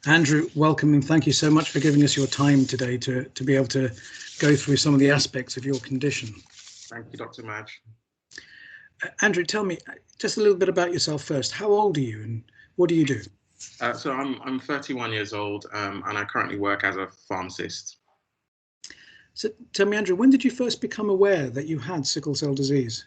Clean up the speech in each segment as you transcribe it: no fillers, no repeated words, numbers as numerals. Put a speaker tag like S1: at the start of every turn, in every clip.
S1: Andrew, welcome and thank you so much for giving us your time today to be able to go through some of the aspects of your condition.
S2: Thank you, Dr. Maj.
S1: Andrew, tell me just a little bit about yourself first. How old are you and what do you do?
S2: So I'm 31 years old and I currently work as a pharmacist.
S1: So tell me, Andrew, when did you first become aware that you had sickle cell disease?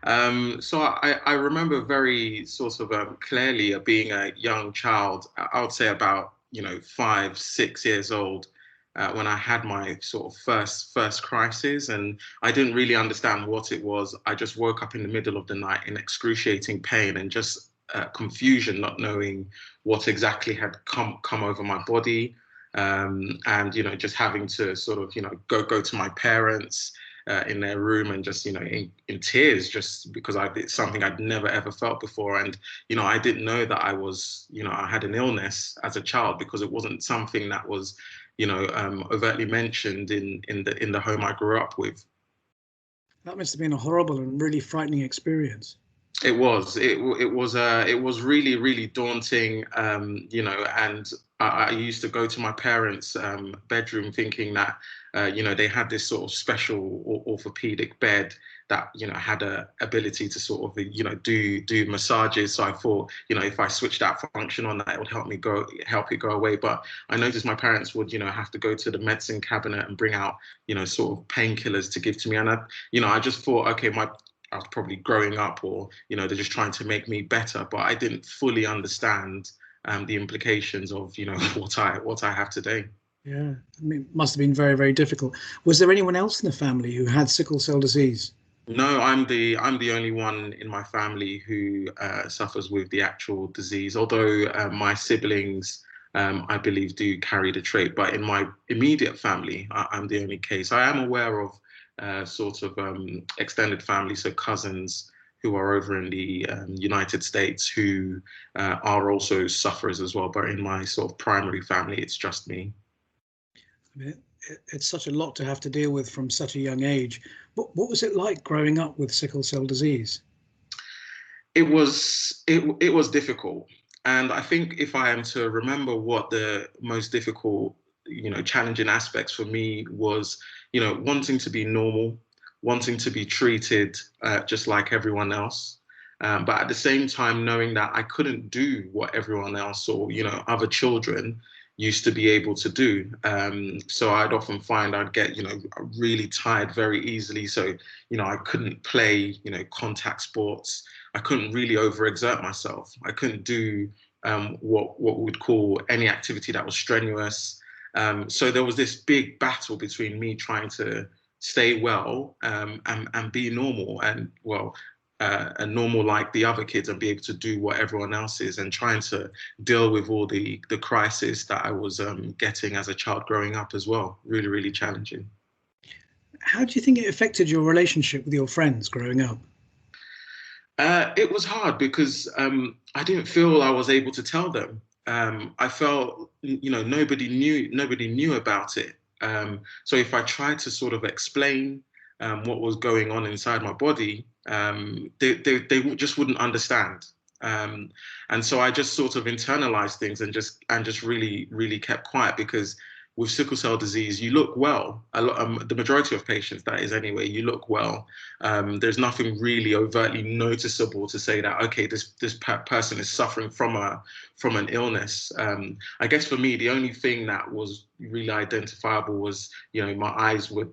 S2: So I remember very sort of clearly being a young child. I would say about 5, 6 years old when I had my sort of first crisis, and I didn't really understand what it was. I just woke up in the middle of the night in excruciating pain and just confusion, not knowing what exactly had come over my body, and just having to sort of go to my parents. In their room and just in tears, just because it's something I'd never ever felt before. And I didn't know that I was I had an illness as a child, because it wasn't something that was overtly mentioned in the home I grew up with.
S1: That must have been a horrible and really frightening experience.
S2: It was really, really daunting, and I used to go to my parents' bedroom thinking that, they had this sort of special orthopedic bed that, had a ability to sort of, do massages. So I thought, if I switched that function on, that it would help it go away. But I noticed my parents would, have to go to the medicine cabinet and bring out, sort of painkillers to give to me. And I just thought, okay, I was probably growing up, or they're just trying to make me better, but I didn't fully understand the implications of what I have today.
S1: Yeah, I mean, it must have been very, very difficult. Was there anyone else in the family who had sickle cell disease?
S2: No, I'm the only one in my family who suffers with the actual disease. Although my siblings, I believe, do carry the trait, but in my immediate family, I'm the only case. I am aware of sort of extended family, so cousins who are over in the United States who are also sufferers as well. But in my sort of primary family, it's just me.
S1: I mean, it's such a lot to have to deal with from such a young age. What was it like growing up with sickle cell disease?
S2: It was difficult. And I think if I am to remember what the most difficult, challenging aspects for me was, wanting to be normal, wanting to be treated just like everyone else. But at the same time, knowing that I couldn't do what everyone else or, other children used to be able to do. So I'd often find I'd get, really tired very easily. So, I couldn't play, contact sports. I couldn't really overexert myself. I couldn't do what we would call any activity that was strenuous. So there was this big battle between me trying to stay well and be normal and normal like the other kids and be able to do what everyone else is, and trying to deal with all the crisis that I was getting as a child growing up as well. Really, really challenging.
S1: How do you think it affected your relationship with your friends growing up?
S2: It was hard because I didn't feel I was able to tell them. I felt, nobody knew about it. So if I tried to sort of explain what was going on inside my body, they just wouldn't understand. And so I just sort of internalized things and just really, really kept quiet, because with sickle cell disease, you look well. The majority of patients, that is anyway, you look well. There's nothing really overtly noticeable to say that, okay, this person is suffering from an illness. I guess for me, the only thing that was really identifiable was, my eyes were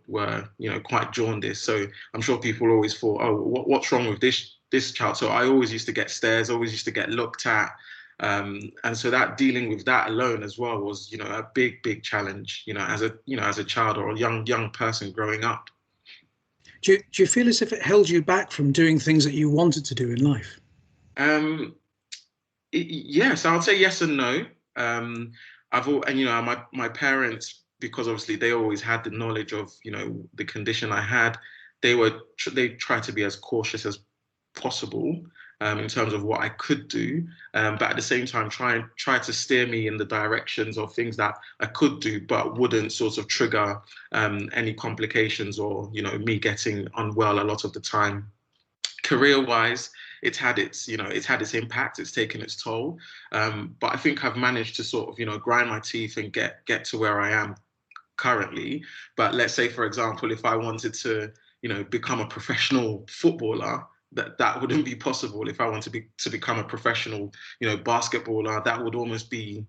S2: quite jaundiced. So I'm sure people always thought, oh, what's wrong with this child? So I always used to get stares, always used to get looked at. And so that dealing with that alone as well was, a big challenge, as a child or a young person growing up.
S1: Do you feel as if it held you back from doing things that you wanted to do in life?
S2: Yes, I would say yes and no. My parents, because obviously they always had the knowledge of, the condition I had, they tried to be as cautious as possible. In terms of what I could do, but at the same time try to steer me in the directions of things that I could do, but wouldn't sort of trigger any complications or me getting unwell a lot of the time. Career-wise, it's had its, it's had its impact, it's taken its toll. But I think I've managed to sort of, grind my teeth and get to where I am currently. But let's say, for example, if I wanted to, become a professional footballer, that wouldn't be possible. If I want to become a professional, basketballer, that would almost be,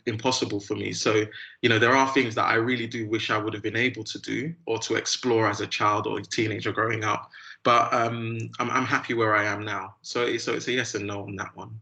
S2: impossible for me. So, there are things that I really do wish I would have been able to do or to explore as a child or a teenager growing up. But I'm happy where I am now. So it's a yes and no on that one.